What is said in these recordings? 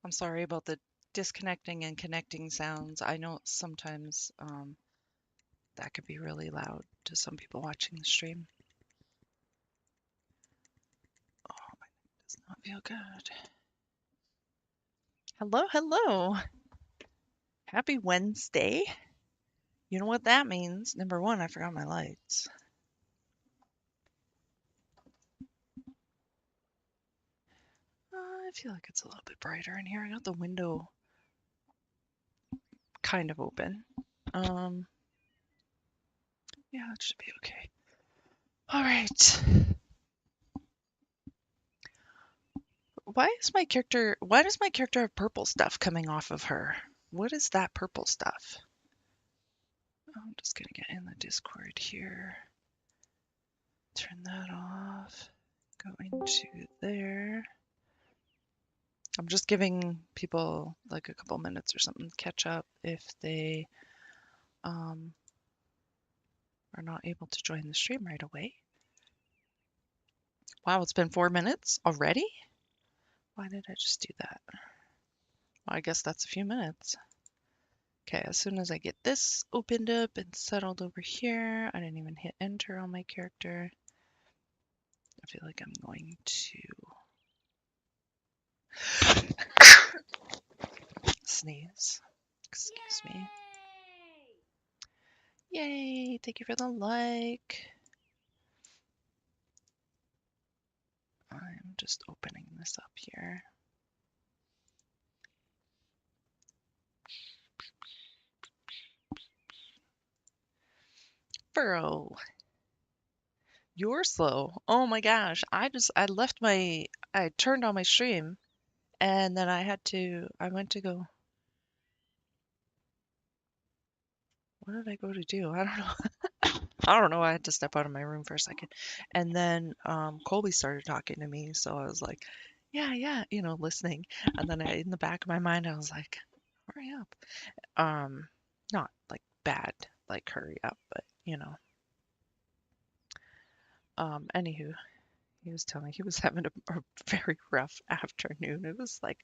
I'm sorry about the disconnecting and connecting sounds. I know sometimes that could be really loud to some people watching the stream. Oh, my neck does not feel good. Hello, hello. Happy Wednesday. You know what that means? Number one, I forgot my lights. I feel like it's a little bit brighter in here. I got the window kind of open. Um, yeah, it should be okay. All right. Why does my character have purple stuff coming off of her? What is that purple stuff? I'm just gonna get in the Discord here. Turn that off. Go into there. I'm just giving people like a couple minutes or something to catch up if they um, are not able to join the stream right away. Wow, it's been 4 minutes already? Why did I just do that? Well, I guess that's a few minutes. Okay, as soon as I get this opened up and settled over here, I didn't even hit enter on my character. I feel like I'm going to sneeze. Excuse me. Yay! Thank you for the like. I'm just opening this up here. Furrow. You're slow. Oh my gosh. I turned on my stream and then I went to go. What did I go to do? I don't know. I don't know. I had to step out of my room for a second. And then Colby started talking to me. So I was like, yeah, listening. And then in the back of my mind, I was like, hurry up. Not like bad, like hurry up, but anywho, he was telling me he was having a very rough afternoon. It was like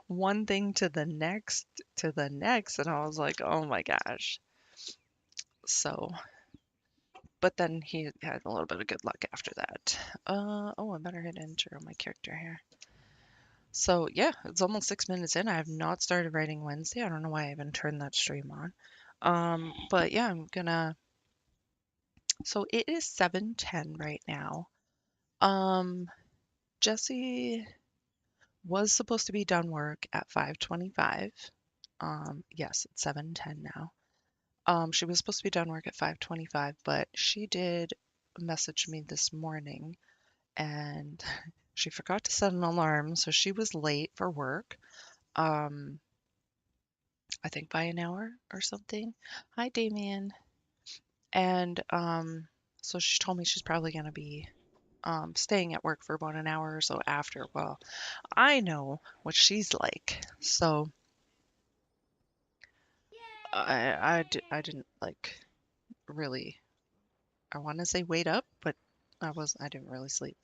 one thing to the next, and I was like, oh my gosh. So, but then he had a little bit of good luck after that. Oh, I better hit enter on my character here. So yeah, it's almost 6 minutes in. I have not started writing Wednesday. I don't know why I even turned that stream on. But yeah, so it is 7:10 right now. Um, Jesse was supposed to be done work at 5:25. Yes, it's 7:10 now. She was supposed to be done work at 5:25, but she did message me this morning and she forgot to set an alarm, so she was late for work. Um, I think by an hour or something. Hi, Damien. And so she told me she's probably going to be staying at work for about an hour or so after. Well, I know what she's like, so I didn't like really. I want to say wait up, but I didn't really sleep.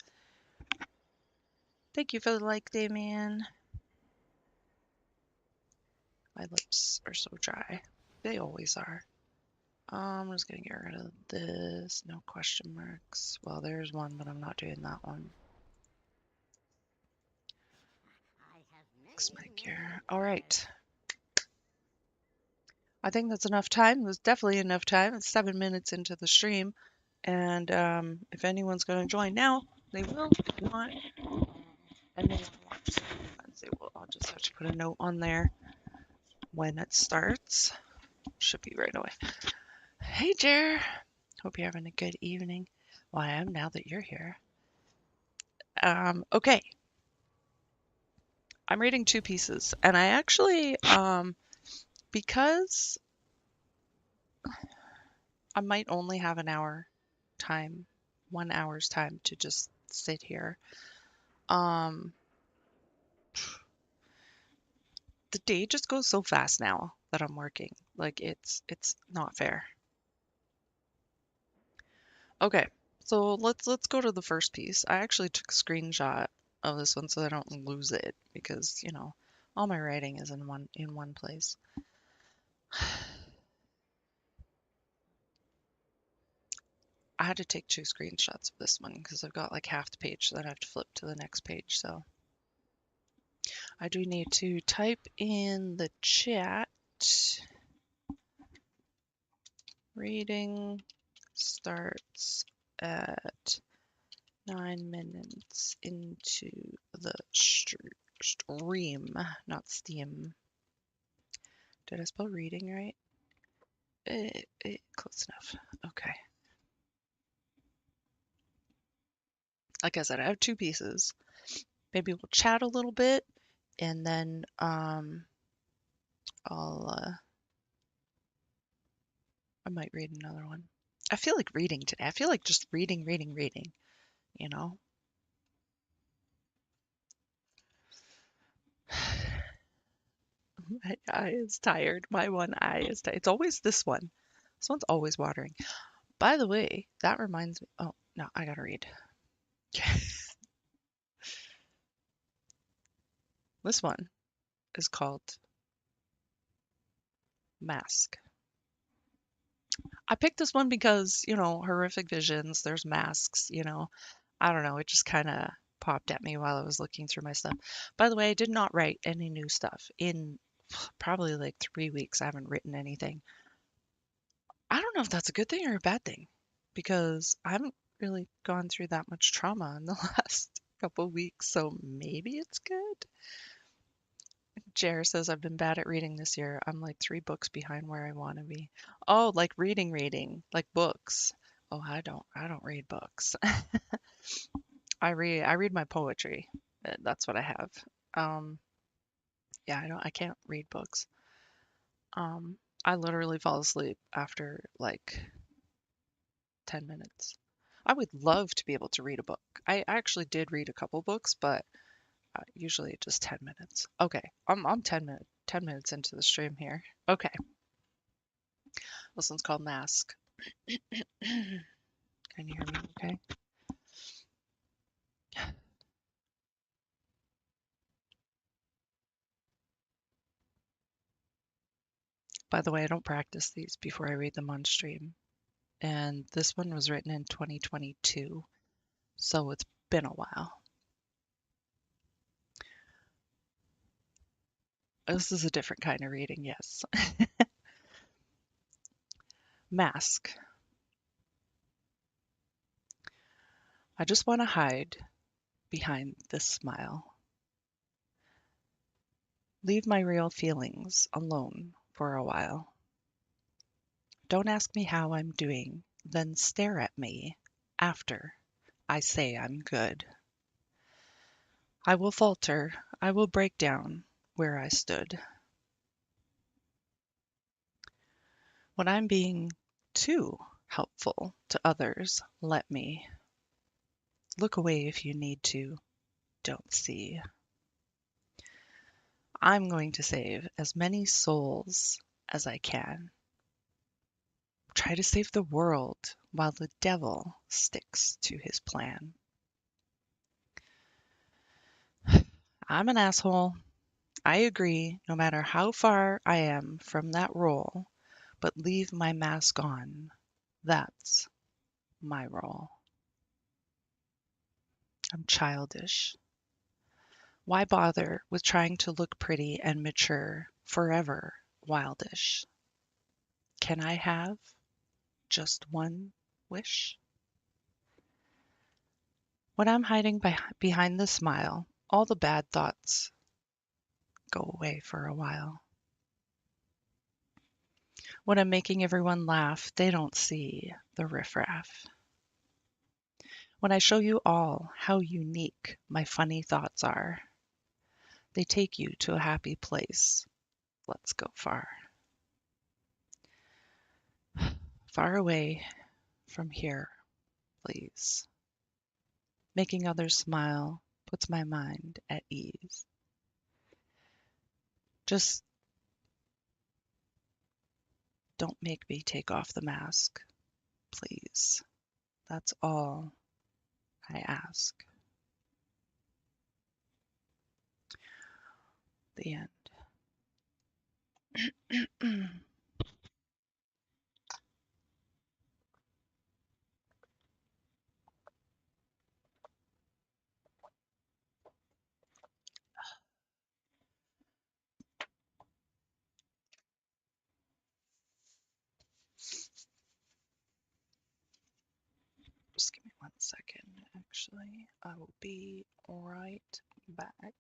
Thank you for the like, Damien. My lips are so dry. They always are. I'm just gonna get rid of this. No question marks. Well, there's one, but I'm not doing that one. Fix my gear. All right. I think that's enough time. There's definitely enough time. It's 7 minutes into the stream. And if anyone's going to join now, they will. If not, and they watch Wednesday, well, I'll just have to put a note on there when it starts. Should be right away. Hey, Jer. Hope you're having a good evening. Well, I am now that you're here. Okay. I'm reading two pieces, and I actually, because I might only have an hour time, 1 hour's time to just sit here. Um, the day just goes so fast now that I'm working. Like it's not fair. Okay, so let's go to the first piece. I actually took a screenshot of this one so I don't lose it because, All my writing is in one place. I had to take 2 screenshots of this one because I've got like half the page, so then I have to flip to the next page. So I do need to type in the chat. Reading starts at 9 minutes into the stream, not steam. Did I spell reading right? Close enough. Okay. Like I said, I have 2 pieces. Maybe we'll chat a little bit, and then I might read another one. I feel like reading today. I feel like just reading, you know? My eye is tired. My one eye is tired. It's always this one. This one's always watering. By the way, that reminds me. Oh, no, I gotta read. This one is called Mask. I picked this one because, horrific visions, there's masks, I don't know, it just kind of popped at me while I was looking through my stuff. By the way, I did not write any new stuff. In probably like 3 weeks, I haven't written anything. I don't know if that's a good thing or a bad thing because I haven't really gone through that much trauma in the last couple of weeks, so maybe it's good. Jer says I've been bad at reading this year. I'm like 3 books behind where I want to be. Oh, like reading, like books. Oh, I don't read books. I read my poetry. That's what I have. Um, yeah, I can't read books. Um, I literally fall asleep after like 10 minutes. I would love to be able to read a book. I actually did read a couple books, but usually just 10 minutes. Okay, I'm 10 minutes into the stream here. Okay, this one's called Mask. Can you hear me okay? By the way, I don't practice these before I read them on stream. And this one was written in 2022, so it's been a while. This is a different kind of reading, yes. Mask. I just want to hide behind this smile. Leave my real feelings alone for a while. Don't ask me how I'm doing, then stare at me after I say I'm good. I will falter, I will break down where I stood. When I'm being too helpful to others, let me. Look away if you need to, don't see. I'm going to save as many souls as I can. Try to save the world while the devil sticks to his plan. I'm an asshole. I agree, no matter how far I am from that role, but leave my mask on. That's my role. I'm childish. Why bother with trying to look pretty and mature, forever wildish? Can I have just one wish? When I'm hiding behind the smile, all the bad thoughts go away for a while. When I'm making everyone laugh, they don't see the riffraff. When I show you all how unique my funny thoughts are, they take you to a happy place. Let's go far. Far away from here, please. Making others smile puts my mind at ease. Just don't make me take off the mask, please. That's all I ask. The end. Just give me 1 second, actually. I will be right back.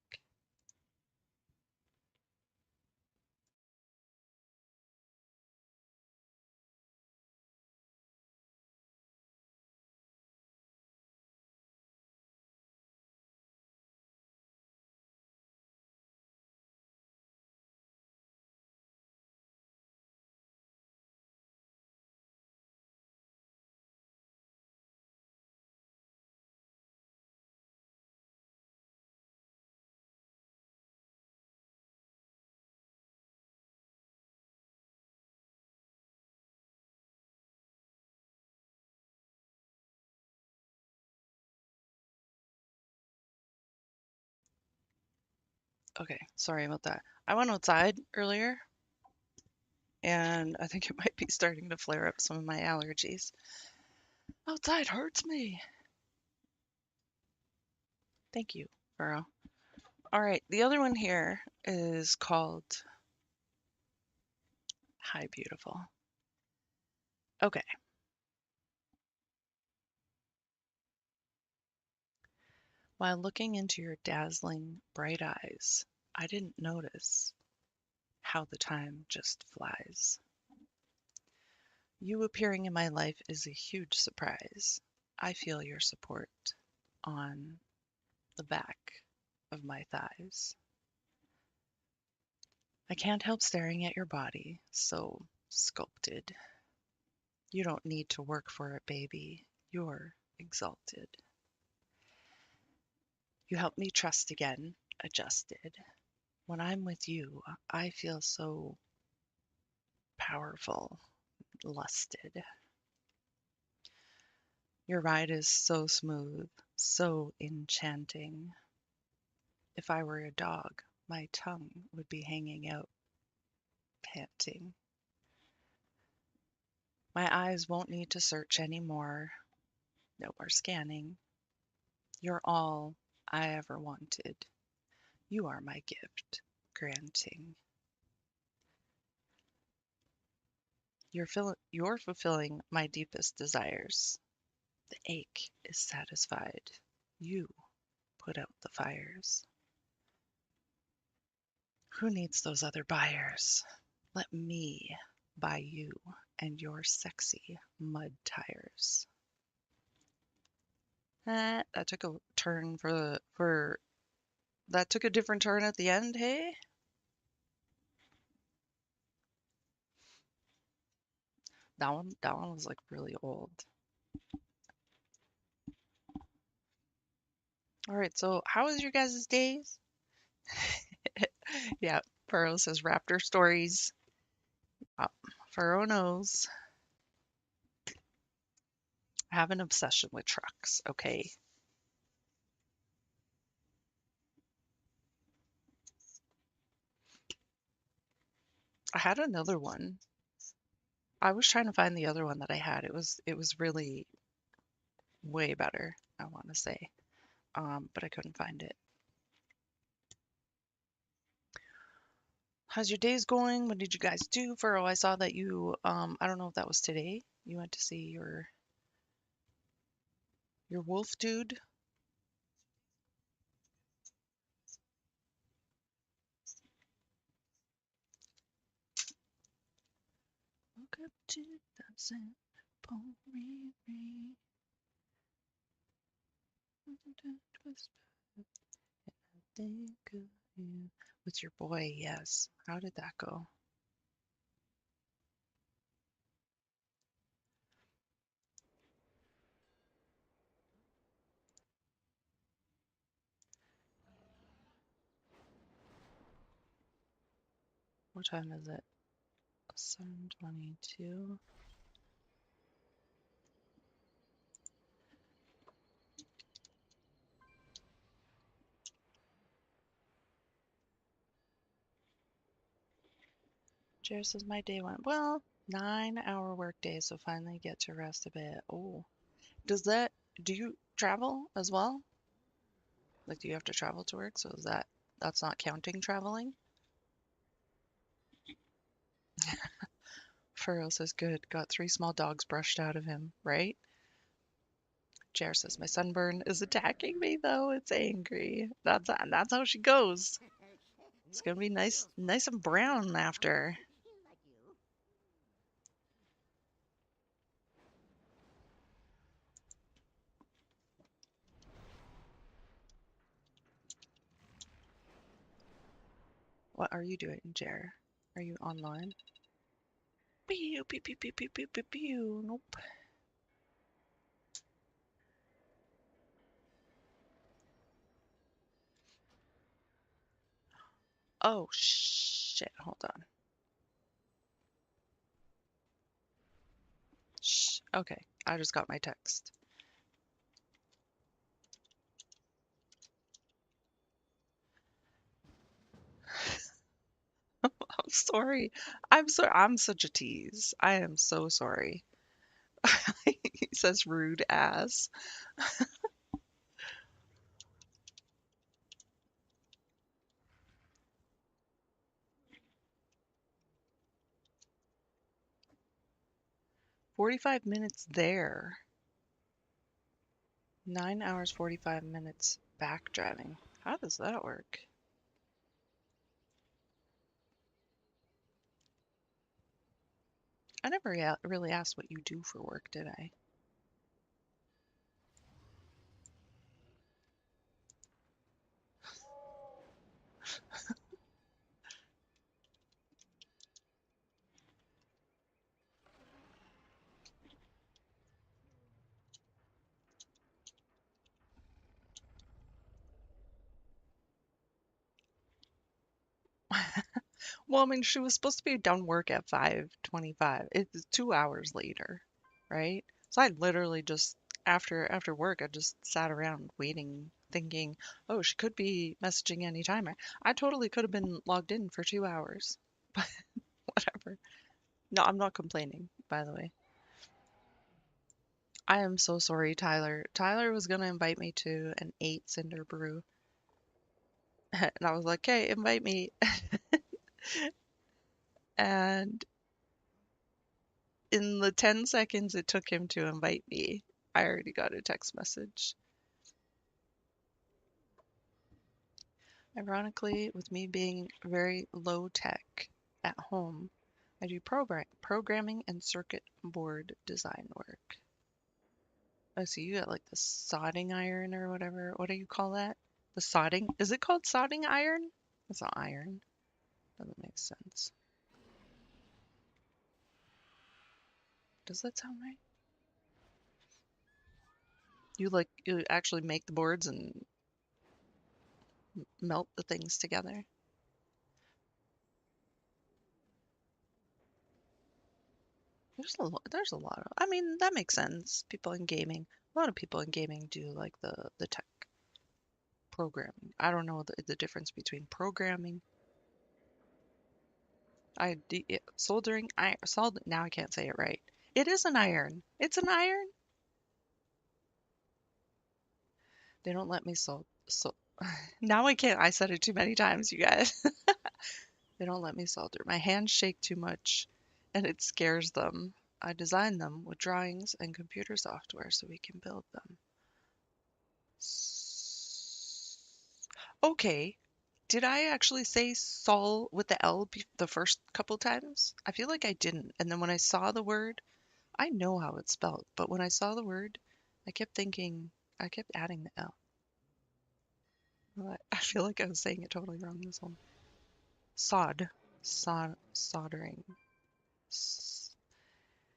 Okay, sorry about that. I went outside earlier and I think it might be starting to flare up some of my allergies. Outside hurts me. Thank you, Burrow. All right, the other one here is called Hi Beautiful. Okay. While looking into your dazzling bright eyes, I didn't notice how the time just flies. You appearing in my life is a huge surprise. I feel your support on the back of my thighs. I can't help staring at your body, so sculpted. You don't need to work for it, baby. You're exalted. You help me trust again, adjusted. When I'm with you, I feel so powerful, lusted. Your ride is so smooth, so enchanting. If I were a dog, my tongue would be hanging out, panting. My eyes won't need to search anymore. No more scanning. You're all I ever wanted. You are my gift, granting. You're fulfilling my deepest desires. The ache is satisfied. You put out the fires. Who needs those other buyers? Let me buy you and your sexy mud tires. That took a turn for that took a different turn at the end, hey? That one was like really old. All right, so how was your guys' days? Yeah, Furrow says Raptor stories. Uh, Furrow knows. I have an obsession with trucks, okay? I had another one. I was trying to find the other one that I had. It was really way better, I want to say. But I couldn't find it. How's your days going? What did you guys do? Furrow, I saw that you I don't know if that was today. You went to see your wolf dude. Woke up to thousand think of you. With your boy, yes. How did that go? What time is it? 7:22. Jared says my day went well. 9-hour workday, so finally get to rest a bit. Oh, does that, do you travel as well? Like, do you have to travel to work? So is that's not counting traveling? Furrow says good. Got 3 small dogs brushed out of him, right? Jer says my sunburn is attacking me though. It's angry. That's how she goes. It's gonna be nice and brown after. What are you doing, Jer? Are you online? Pew pew pew pew pew pew pew pew. Nope. Oh shit! Hold on. Shh. Okay, I just got my text. I'm sorry. I'm such a tease. I am so sorry. He says rude ass. 45 minutes there. 9 hours, 45 minutes back driving. How does that work? I never really asked what you do for work, did I? Well, I mean, she was supposed to be done work at 5:25. It's 2 hours later, right? So I literally just after work, I just sat around waiting, thinking, oh, she could be messaging any time. I totally could have been logged in for 2 hours, but whatever. No, I'm not complaining, by the way. I am so sorry, Tyler. Tyler was gonna invite me to an 8 cinder brew, and I was like, "Okay, invite me." And in the 10 seconds it took him to invite me, I already got a text message. Ironically, with me being very low tech at home, I do programming and circuit board design work. Oh, so you got like the soldering iron or whatever. What do you call that? The sodding? Is it called sodding iron? It's not iron. Doesn't make sense. Does that sound right? You actually make the boards and melt the things together. There's a lot of, I mean, that makes sense. People in gaming, a lot of people in gaming do like the tech programming. I don't know the difference between programming. Soldering, now I can't say it right. It is an iron. It's an iron. They don't let me now I can't. I said it too many times, you guys. They don't let me solder. My hands shake too much and it scares them. I design them with drawings and computer software so we can build them. Okay. Did I actually say Sol with the L the first couple times? I feel like I didn't. And then when I saw the word, I know how it's spelled, but when I saw the word, I kept thinking, I kept adding the L. I feel like I was saying it totally wrong this whole. Soldering. S-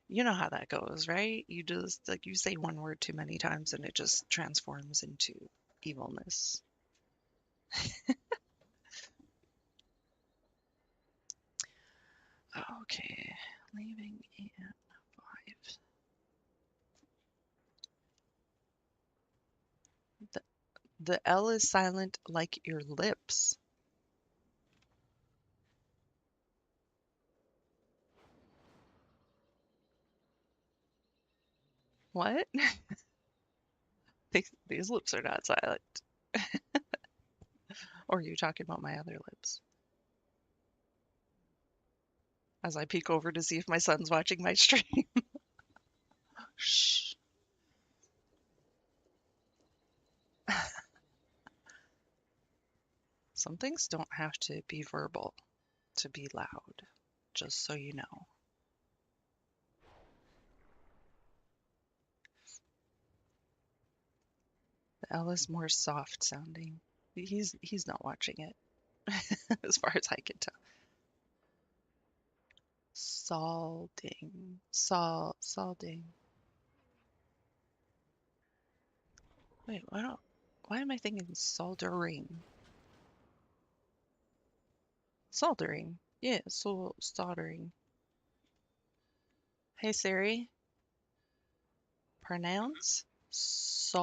You know how that goes, right? You just like you say one word too many times and it just transforms into evilness. Okay, leaving in 5. The, the L is silent like your lips. What? These lips are not silent. Or are you talking about my other lips? As I peek over to see if my son's watching my stream. Shh. Some things don't have to be verbal to be loud, just so you know. The L is more soft sounding. He's not watching it, as far as I can tell. Salding. Salding. Wait, why am I thinking soldering? Soldering. Yeah, soldering. Hey Siri, pronounce soldering.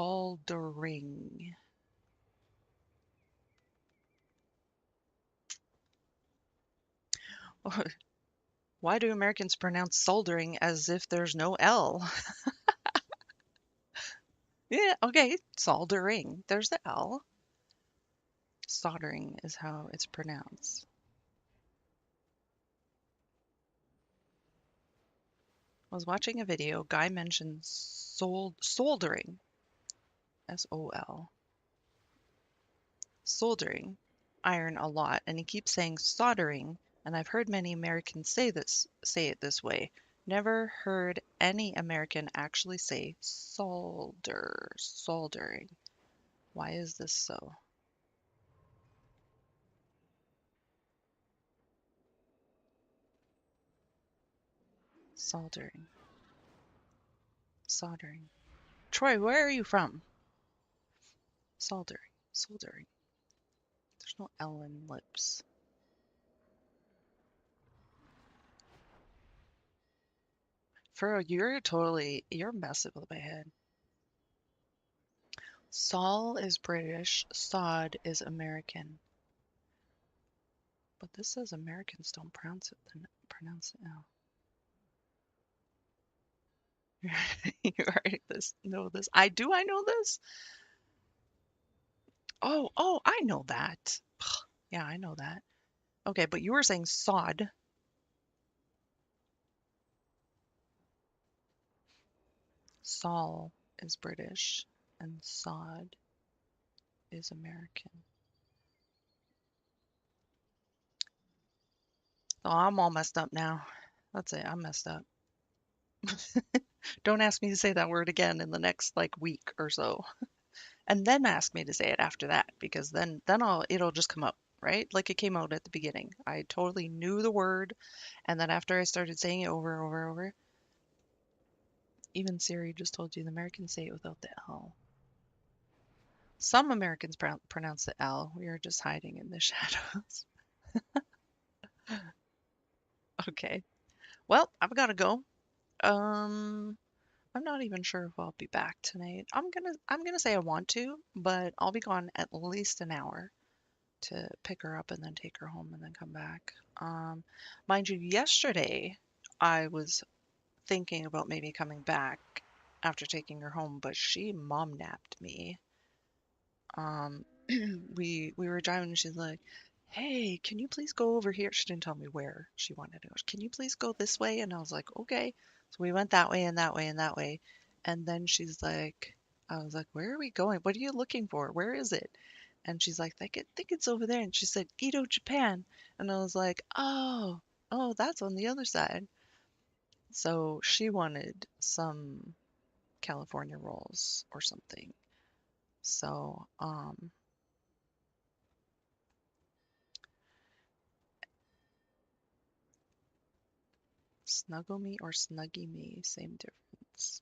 Why do Americans pronounce soldering as if there's no L? Yeah, okay, soldering. There's the L. Soldering is how it's pronounced. I was watching a video. Guy mentioned soldering, S-O-L, soldering iron a lot, and he keeps saying soldering. And I've heard many Americans say it this way. Never heard any American actually say soldering. Why is this so? Soldering, soldering. Troy, where are you from? Soldering. There's no L in lips. Furrow, you're messing with my head. Sol is British, sod is American. But this says Americans don't pronounce it now. You already know this. I know this? Oh, I know that. Yeah, I know that. Okay, but you were saying sod. Sol is British and sod is American. Oh, I'm all messed up now. That's it. I'm messed up. Don't ask me to say that word again in the next like week or so. And then ask me to say it after that because then it'll just come up, right? Like it came out at the beginning. I totally knew the word, and then after I started saying it over and over and over, even Siri just told you the Americans say it without the L. Some Americans pronounce the L. We are just hiding in the shadows. Okay. Well, I've got to go. Um, I'm not even sure if I'll be back tonight. I'm gonna say I want to, but I'll be gone at least an hour to pick her up and then take her home and then come back. Um, Mind you, yesterday I was thinking about maybe coming back after taking her home, but she mom napped me. Um, we were driving and she's like, "Hey, can you please go over here?" She didn't tell me where she wanted to go. "Can you please go this way?" And I was like, "Okay." So we went that way and that way and that way. And then she's like, I was like, "Where are we going? What are you looking for? Where is it?" And she's like, think it's over there." And she said, "Edo, Japan." And I was like, "Oh, that's on the other side." So she wanted some California rolls or something. So, snuggle me or snuggy me, same difference.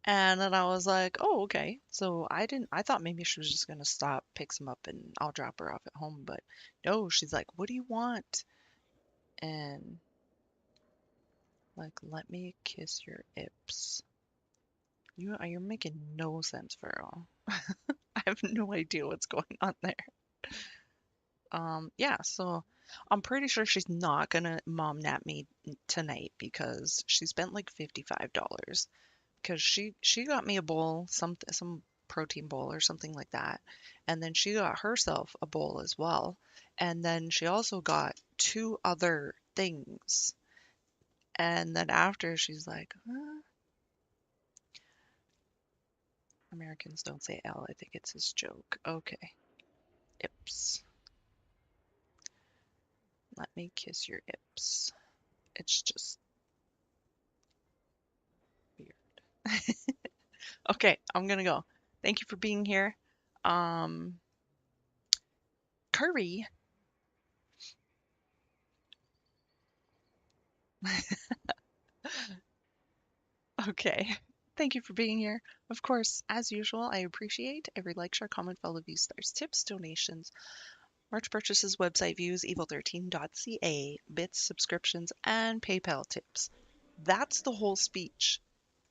And then I was like, "Oh, okay." So I thought maybe she was just gonna stop, pick some up, and I'll drop her off at home. But no, she's like, "What do you want?" And like, "Let me kiss your ips." You're making no sense, Farrell. I have no idea what's going on there. Yeah, so I'm pretty sure she's not gonna mom nap me tonight because she spent like $55. because she got me a bowl, some protein bowl or something like that, and then she got herself a bowl as well, and then she also got two other things, and then after she's like, Americans don't say L. I think it's his joke. Okay, ips. Let me kiss your ips. It's just weird. Okay, I'm gonna go. Thank you for being here. Um, Curry. Okay. Thank you for being here. Of course, as usual, I appreciate every like, share, comment, follow, views, stars, tips, donations, merch purchases, website views, evil13.ca, bits, subscriptions, and PayPal tips. That's the whole speech.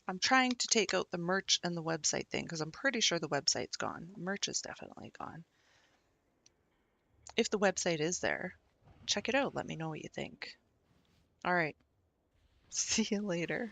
I'm trying to take out the merch and the website thing because I'm pretty sure the website's gone. Merch is definitely gone. If the website is there, check it out. Let me know what you think. All right. See you later.